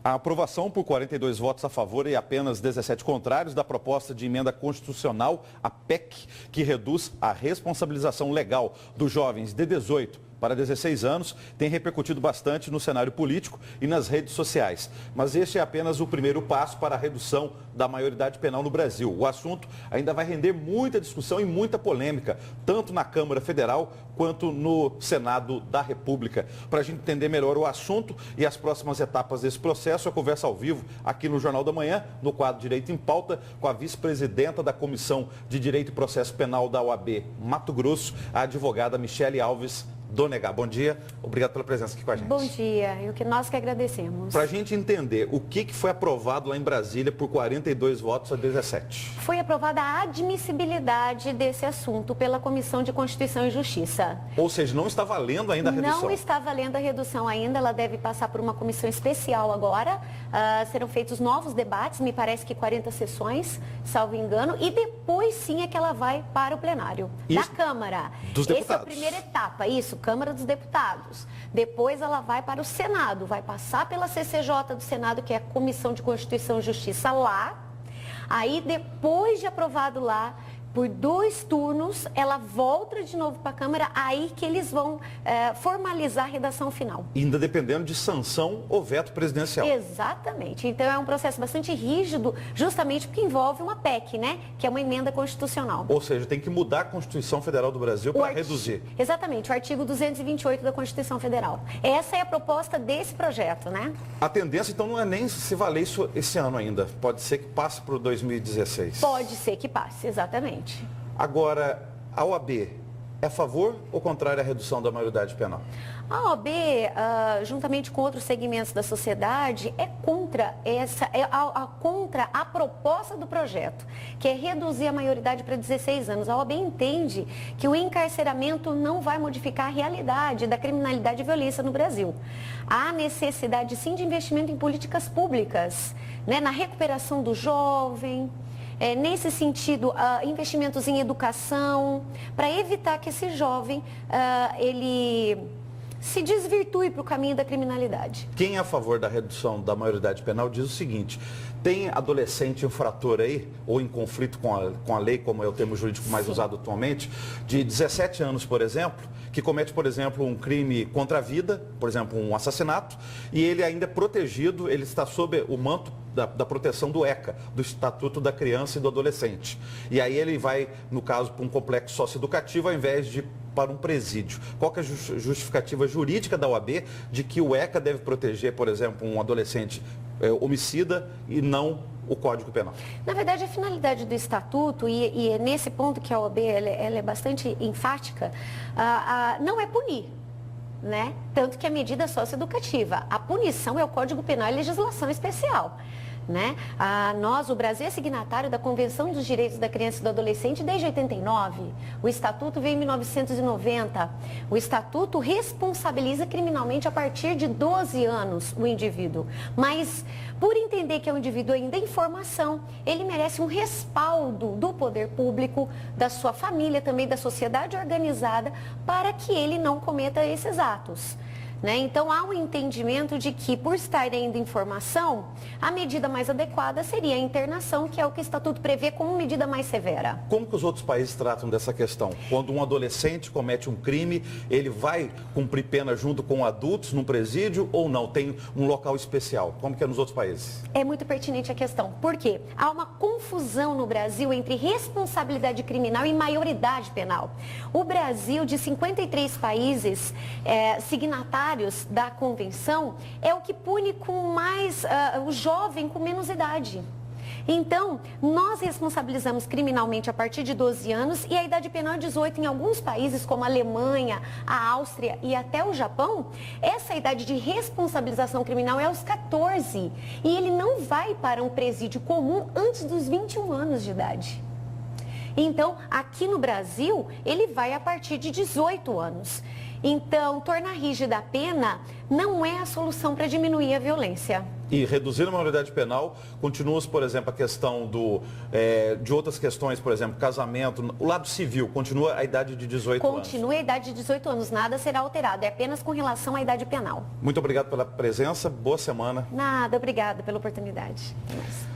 A aprovação por 42 votos a favor e apenas 17 contrários da proposta de emenda constitucional, a PEC, que reduz a responsabilização legal dos jovens de 18 para 16 anos, tem repercutido bastante no cenário político e nas redes sociais. Mas este é apenas o primeiro passo para a redução da maioridade penal no Brasil. O assunto ainda vai render muita discussão e muita polêmica, tanto na Câmara Federal quanto no Senado da República. Para a gente entender melhor o assunto e as próximas etapas desse processo, eu converso ao vivo aqui no Jornal da Manhã, no quadro Direito em Pauta, com a vice-presidenta da Comissão de Direito e Processo Penal da OAB Mato Grosso, a advogada Michele Alves Donegá. Bom dia, obrigado pela presença aqui com a gente. Bom dia, e o que nós que agradecemos. Para a gente entender o que foi aprovado lá em Brasília por 42 votos a 17. Foi aprovada a admissibilidade desse assunto pela Comissão de Constituição e Justiça. Ou seja, não está valendo ainda a redução? Não está valendo a redução ainda, ela deve passar por uma comissão especial agora. Serão feitos novos debates, me parece que 40 sessões, salvo engano, e depois sim é que ela vai para o plenário da Câmara. Dos deputados. Essa é a primeira etapa, isso, Câmara dos Deputados. Depois ela vai para o Senado, vai passar pela CCJ do Senado, que é a Comissão de Constituição e Justiça lá. Aí, depois de aprovado lá, por 2 turnos, ela volta de novo para a Câmara, aí que eles vão formalizar a redação final. Ainda dependendo de sanção ou veto presidencial. Exatamente. Então é um processo bastante rígido, justamente porque envolve uma PEC, né? Que é uma emenda constitucional. Ou seja, tem que mudar a Constituição Federal do Brasil para reduzir. Exatamente, o artigo 228 da Constituição Federal. Essa é a proposta desse projeto, né? A tendência, então, não é nem se valer isso esse ano ainda. Pode ser que passe para o 2016. Pode ser que passe, exatamente. Agora, a OAB é a favor ou contrária à redução da maioridade penal? A OAB, juntamente com outros segmentos da sociedade, é contra contra a proposta do projeto, que é reduzir a maioridade para 16 anos. A OAB entende que o encarceramento não vai modificar a realidade da criminalidade e violência no Brasil. Há necessidade, sim, de investimento em políticas públicas, né, na recuperação do jovem. Nesse sentido, investimentos em educação, para evitar que esse jovem ele se desvirtue para o caminho da criminalidade. Quem é a favor da redução da maioridade penal diz o seguinte: tem adolescente infrator aí, ou em conflito com a lei, como é o termo jurídico mais usado atualmente, de 17 anos, por exemplo, que comete, por exemplo, um crime contra a vida, por exemplo, um assassinato, e ele ainda é protegido, ele está sob o manto da proteção do ECA, do Estatuto da Criança e do Adolescente. E aí ele vai, no caso, para um complexo socioeducativo, ao invés de para um presídio. Qual que é a justificativa jurídica da OAB de que o ECA deve proteger, por exemplo, um adolescente homicida e não o Código Penal? Na verdade, a finalidade do Estatuto, e é nesse ponto que a OAB ela é bastante enfática, não é punir. Né? Tanto que a medida socioeducativa, a punição é o Código Penal e legislação especial. Né? O Brasil é signatário da Convenção dos Direitos da Criança e do Adolescente desde 89. O Estatuto veio em 1990. O Estatuto responsabiliza criminalmente a partir de 12 anos o indivíduo. Mas, por entender que é um indivíduo ainda em formação, ele merece um respaldo do poder público, da sua família, também da sociedade organizada, para que ele não cometa esses atos. Né? Então, há um entendimento de que, por estar ainda em formação, a medida mais adequada seria a internação, que é o que o Estatuto prevê como medida mais severa. Como que os outros países tratam dessa questão? Quando um adolescente comete um crime, ele vai cumprir pena junto com adultos num presídio ou não? Tem um local especial? Como que é nos outros países? É muito pertinente a questão. Por quê? Há uma confusão no Brasil entre responsabilidade criminal e maioridade penal. O Brasil, de 53 países signatários da convenção, é o que pune com mais o jovem com menos idade. Então, nós responsabilizamos criminalmente a partir de 12 anos e a idade penal é 18. Em alguns países, como a Alemanha, a Áustria e até o Japão, essa idade de responsabilização criminal é aos 14. E ele não vai para um presídio comum antes dos 21 anos de idade. Então, aqui no Brasil, ele vai a partir de 18 anos. Então, tornar rígida a pena não é a solução para diminuir a violência. E reduzir a maioridade penal, continua, por exemplo, a questão de outras questões, por exemplo, casamento, o lado civil, continua a idade de 18 anos? Continua a idade de 18 anos, nada será alterado, é apenas com relação à idade penal. Muito obrigado pela presença, boa semana. Nada, obrigada pela oportunidade. Até mais.